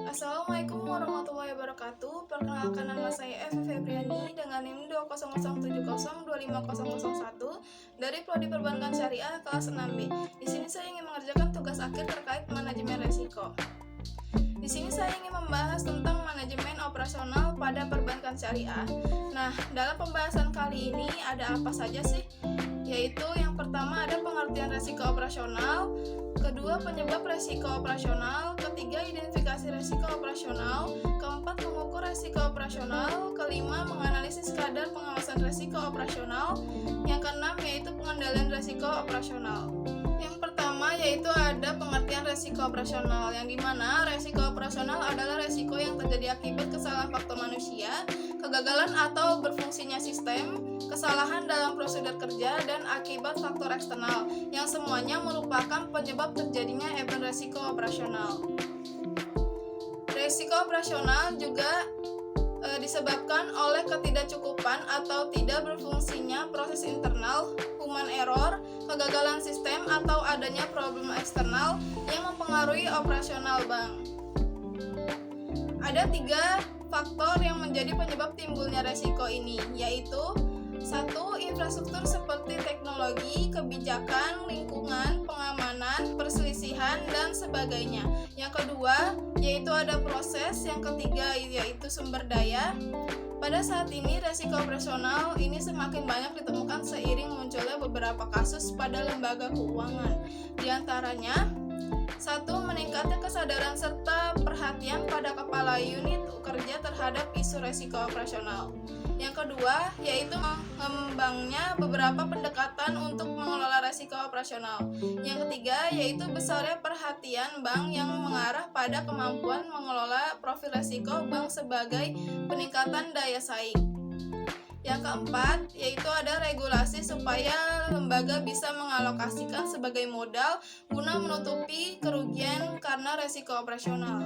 Assalamualaikum warahmatullahi wabarakatuh. Perkenalkan, nama saya Evi Febriani dengan NIM 200702501 dari Prodi Perbankan Syariah kelas 6B. Di sini saya ingin mengerjakan tugas akhir terkait manajemen resiko. Di sini saya ingin membahas tentang manajemen operasional pada perbankan syariah. Nah, dalam pembahasan kali ini ada apa saja sih? Yaitu yang pertama ada pengertian resiko operasional, kedua penyebab resiko operasional, ketiga identifikasi resiko operasional, keempat mengukur resiko operasional, kelima menganalisis kadar pengawasan resiko operasional, yang keenam yaitu pengendalian resiko operasional. Yang pertama yaitu ada pengertian resiko operasional, yang dimana resiko operasional adalah resiko yang terjadi akibat kesalahan faktor manusia, kegagalan atau berfungsinya sistem, kesalahan dalam prosedur kerja, dan akibat faktor eksternal, yang semuanya merupakan penyebab terjadinya event resiko operasional. Resiko operasional juga disebabkan oleh ketidakcukupan atau tidak berfungsinya proses internal, human error, kegagalan sistem, atau adanya problem eksternal yang mempengaruhi operasional bank. Ada 3 faktor yang menjadi penyebab timbulnya resiko ini, yaitu 1. Infrastruktur seperti teknologi, kebijakan, lingkungan, pengamanan, perselisihan, dan sebagainya. Yang kedua, yaitu ada proses. Yang ketiga, yaitu sumber daya. Pada saat ini, resiko operasional ini semakin banyak ditemukan seiring munculnya beberapa kasus pada lembaga keuangan. Di antaranya, 1. Meningkatnya kesadaran serta perhatian pada kepala unit kerja terhadap isu resiko operasional. Yang kedua, yaitu mengembangnya beberapa pendekatan untuk mengelola resiko operasional. Yang ketiga, yaitu besarnya perhatian bank yang mengarah pada kemampuan mengelola profil resiko bank sebagai peningkatan daya saing. Yang keempat, yaitu ada regulasi supaya lembaga bisa mengalokasikan sebagai modal guna menutupi kerugian karena resiko operasional.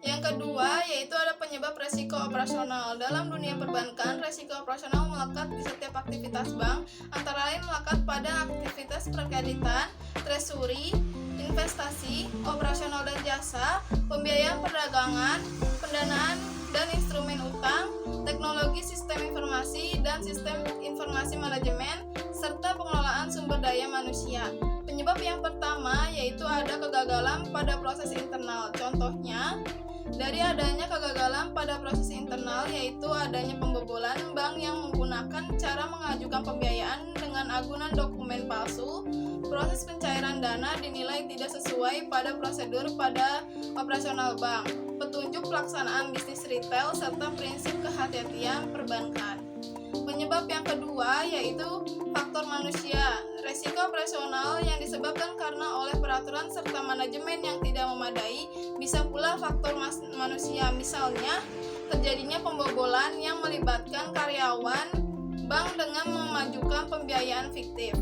Yang kedua, yaitu ada penyebab resiko operasional. Dalam dunia perbankan, resiko operasional melekat di setiap aktivitas bank, antara lain melekat pada aktivitas perkreditan, treasury, investasi, operasional dan jasa, pembiayaan perdagangan, pendanaan dan instrumen utang, teknologi sistem informasi dan sistem informasi manajemen, serta pengelolaan sumber daya manusia. Penyebab yang pertama yaitu ada kegagalan pada proses internal. Contohnya, dari adanya kegagalan pada proses internal yaitu adanya pembobolan bank yang menggunakan cara mengajukan pembiayaan dengan agunan dokumen palsu, proses pencairan dana dinilai tidak sesuai pada prosedur pada operasional bank, petunjuk pelaksanaan bisnis retail, serta prinsip kehati-hatian perbankan. Penyebab yang kedua yaitu faktor manusia. Resiko operasional yang disebabkan karena oleh peraturan serta manajemen yang tidak memadai, bisa pula faktor manusia, misalnya terjadinya pembobolan yang melibatkan karyawan bank dengan memajukan pembiayaan fiktif.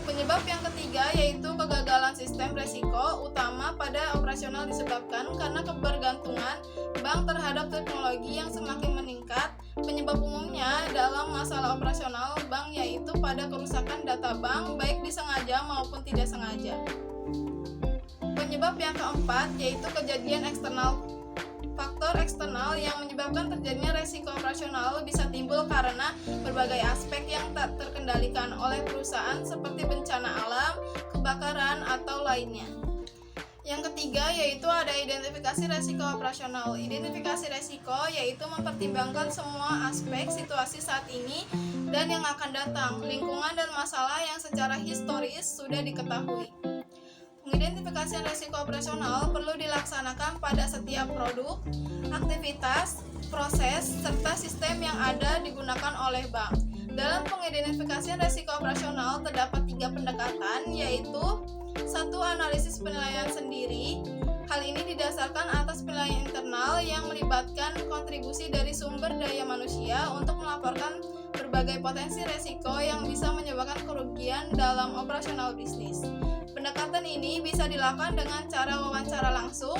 Penyebab yang ketiga yaitu kegagalan sistem. Resiko utama pada operasional disebabkan karena kebergantungan bank terhadap teknologi yang semakin meningkat. Penyebab umumnya dalam masalah operasional bank yaitu pada kerusakan data bank baik disengaja maupun tidak sengaja. Penyebab yang keempat yaitu kejadian eksternal. Faktor eksternal yang menyebabkan terjadinya resiko operasional bisa timbul karena berbagai aspek yang tak terkendalikan oleh perusahaan seperti bencana alam, kebakaran, atau lainnya. Yang ketiga yaitu ada identifikasi resiko operasional. Identifikasi resiko yaitu mempertimbangkan semua aspek situasi saat ini dan yang akan datang, lingkungan dan masalah yang secara historis sudah diketahui. Pengidentifikasian resiko operasional perlu dilaksanakan pada setiap produk, aktivitas, proses, serta sistem yang ada digunakan oleh bank. Dalam pengidentifikasian resiko operasional terdapat 3 pendekatan, yaitu 1. Analisis penilaian sendiri. Hal ini didasarkan atas penilaian internal yang melibatkan kontribusi dari sumber daya manusia untuk melaporkan berbagai potensi resiko yang bisa menyebabkan kerugian dalam operasional bisnis. Pendekatan ini bisa dilakukan dengan cara wawancara langsung,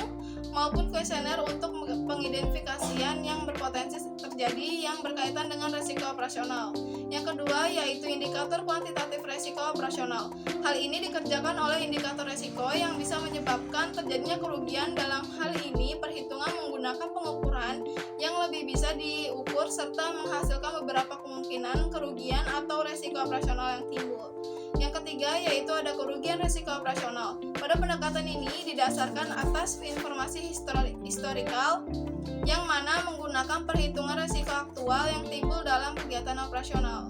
maupun kuesioner untuk pengidentifikasian yang berpotensi terjadi yang berkaitan dengan resiko operasional. Yang kedua yaitu indikator kuantitatif resiko operasional. Hal ini dikerjakan oleh indikator resiko yang bisa menyebabkan terjadinya kerugian. Dalam hal ini perhitungan menggunakan pengukuran yang lebih bisa diukur serta menghasilkan beberapa kemungkinan kerugian atau resiko operasional yang timbul. Yang ketiga yaitu ada kerugian resiko operasional. Pada pendekatan ini didasarkan atas informasi historikal yang mana menggunakan perhitungan resiko aktual yang timbul dalam kegiatan operasional.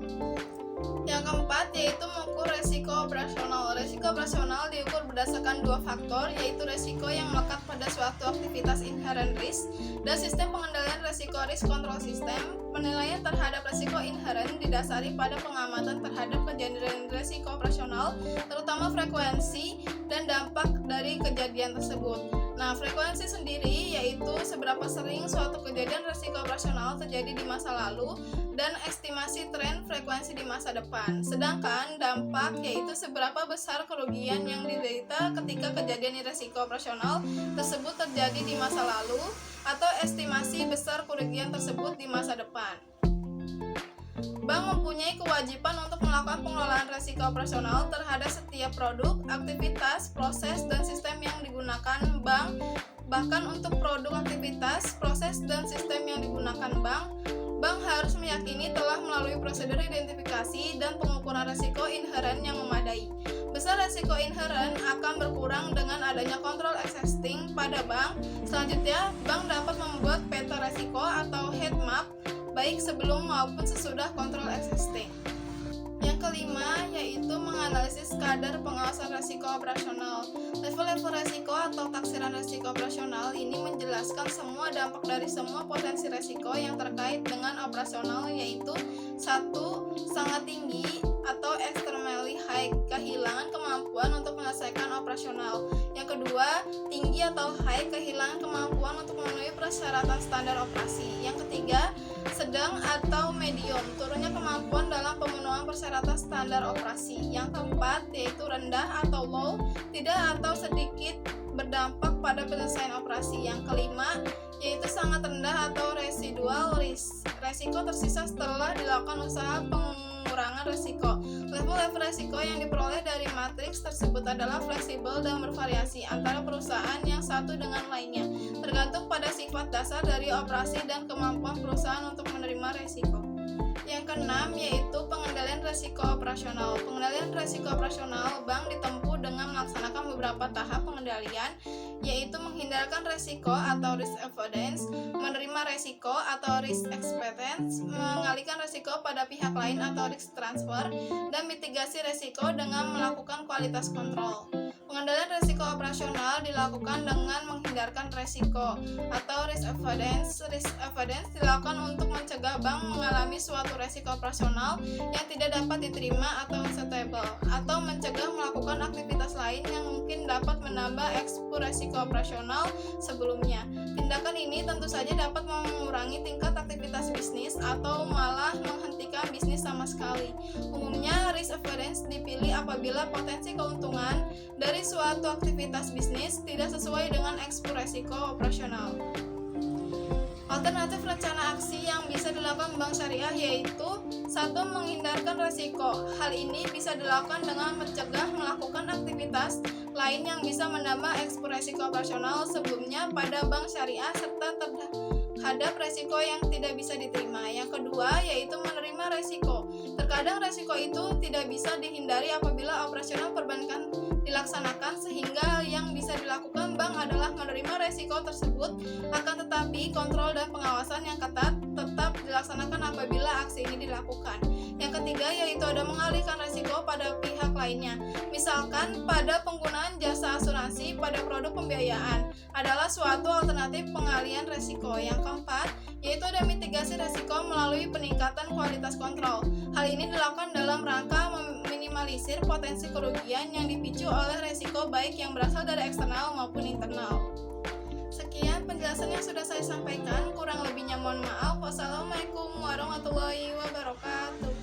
Yang keempat yaitu mengukur resiko operasional. Resiko operasional diukur berdasarkan dua faktor, yaitu resiko yang melekat pada suatu aktivitas inherent risk dan sistem pengendalian resiko risk control system. Penilaian terhadap resiko inherent didasari pada pengamatan terhadap kejadian resiko operasional, terutama frekuensi dan dampak dari kejadian tersebut. Nah, frekuensi sendiri yaitu seberapa sering suatu kejadian resiko operasional terjadi di masa lalu dan estimasi tren frekuensi di masa depan. Sedangkan dampak yaitu seberapa besar kerugian yang diderita ketika kejadian resiko operasional tersebut terjadi di masa lalu atau estimasi besar kerugian tersebut di masa depan. Bank mempunyai kewajiban untuk melakukan pengelolaan risiko operasional terhadap setiap produk, aktivitas, proses, dan sistem yang digunakan bank. Bahkan untuk produk, aktivitas, proses, dan sistem yang digunakan bank harus meyakini telah melalui prosedur identifikasi dan pengukuran risiko inherent yang memadai. Besar risiko inherent akan berkurang dengan adanya kontrol existing pada bank. Selanjutnya, bank dapat membuat peta risiko atau heat map baik sebelum maupun sesudah kontrol existing. Yang kelima yaitu menganalisis kadar pengawasan risiko operasional. Level-level risiko atau taksiran risiko operasional ini menjelaskan semua dampak dari semua potensi risiko yang terkait dengan operasional, yaitu 1. Sangat tinggi atau extremely high, kehilangan kemampuan untuk menyelesaikan operasional. Yang kedua, tinggi atau high, kehilangan kemampuan untuk memenuhi persyaratan standar operasi. Yang ketiga, sedang atau medium, turunnya kemampuan dalam pemenuhan persyaratan standar operasi. Yang keempat yaitu rendah atau low, tidak atau sedikit berdampak pada penyelesaian operasi. Yang kelima yaitu sangat rendah atau residual risk, resiko tersisa setelah dilakukan usaha pengurangan risiko. Level-level risiko yang diperoleh dari matriks tersebut adalah fleksibel dan bervariasi antara perusahaan yang satu dengan lainnya, tergantung pada sifat dasar dari operasi dan kemampuan perusahaan untuk menerima risiko. Yang keenam yaitu pengendalian risiko operasional. Pengendalian risiko operasional bank ditempuh dengan melaksanakan beberapa tahap pengendalian, yaitu menghindarkan risiko atau risk avoidance, menerima risiko atau risk acceptance, mengalihkan risiko pada pihak lain atau risk transfer, dan mitigasi risiko dengan melakukan kualitas kontrol. Pengendalian risiko operasional dilakukan dengan menghindarkan risiko atau risk avoidance. Risk avoidance dilakukan untuk mencegah bank mengalami suatu risiko operasional yang tidak dapat diterima atau unsuitable, atau mencegah melakukan aktivitas lain yang mungkin dapat menambah ekspo risiko operasional sebelumnya. Tindakan ini tentu saja dapat mengurangi tingkat aktivitas bisnis atau malah menghentikan bisnis sama sekali. Umumnya risk avoidance dipilih apabila potensi keuntungan dari suatu aktivitas bisnis tidak sesuai dengan ekspo risiko operasional. Alternatif rencana aksi yang bisa dilakukan bank syariah yaitu 1. Menghindarkan risiko. Hal ini bisa dilakukan dengan mencegah melakukan aktivitas lain yang bisa menambah ekspo risiko operasional sebelumnya pada bank syariah serta terhadap risiko yang tidak bisa diterima. Yang kedua yaitu menerima risiko. Terkadang risiko itu tidak bisa dihindari apabila operasional perbankan dilaksanakan, sehingga yang bisa dilakukan bank adalah menerima risiko tersebut, akan tetapi kontrol dan pengawasan yang ketat tetap dilaksanakan apabila aksi ini dilakukan. Yang ketiga yaitu ada mengalihkan risiko pada pihak lainnya, misalkan pada penggunaan jasa asuransi pada produk pembiayaan adalah suatu alternatif pengalihan risiko. Yang keempat yaitu ada mitigasi risiko melalui peningkatan kualitas kontrol. Hal ini dilakukan dalam rangka meminimalisir potensi kerugian yang dipicu oleh risiko baik yang berasal dari eksternal maupun internal. Sekian penjelasan yang sudah saya sampaikan, kurang lebihnya mohon maaf. Wassalamualaikum warahmatullahi wabarakatuh.